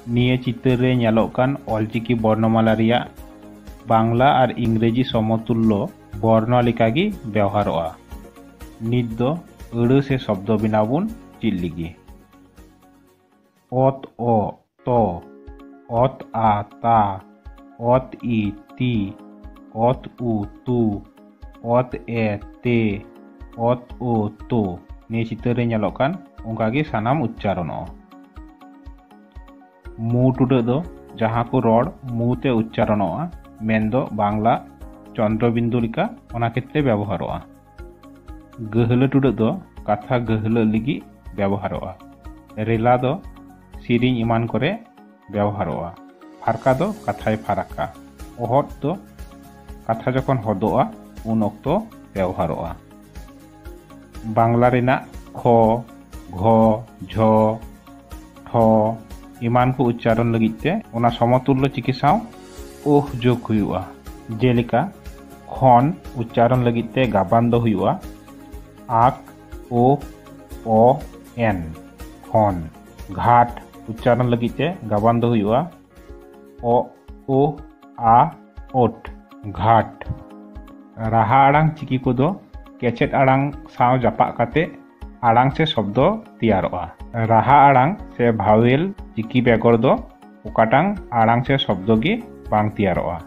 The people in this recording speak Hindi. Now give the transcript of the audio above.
निये चित्र रे नेलोकान ऑलचिकी वर्णमाला रिया बांग्ला और इंग्रेजी समतुल्य वर्ण लेकागी व्यवहारोआ। नित दो अड़ से शब्द बनाबुन चीज लिगी। ओत ओ तो, ओत आ ता, ओत ई ती, ओत उ तू, ओत ए ते, ओत ओ तो निये चित्र रे नेलोकान उनकागी सानाम उच्चारणोआ। मु टुडा दो जहाँ को रड़ मुते उच्चारणोआ मेन्दो बांग्ला चंद्रबिंदु लिका ओना क्षेत्रे व्यवहारोआ। गहला टुडा दो कथा गहला लगी व्यवहारोआ। रेला दो सिरिंग इमान करे व्यवहारोआ। फारका दो कथाय फाराका। ओहत दो कथा जखन हदोआ उन अक्तो व्यवहारोआ। बांग्ला रेना ख घ झ ठ इमान को उच्चारण लगिते ओना समतुल्य चिकित्साओं ओह जोग हुआ। जेलिका खन उच्चारण लगिते गाबान दो हुआ आक ओ ओ एन खन। घाट उच्चारण लगिते गाबान दो हुआ ओ ओ आ ओट घाट। राहा आड़ांग चिकी को दो केचेट आड़ांग साव जापा काते आड़ांग से शब्द तैयारोआ। राहा आड़ांग से भावेल चिकी बेगर दो उकाटांग आड़ांग से शब्द की बांग तैयारोआ।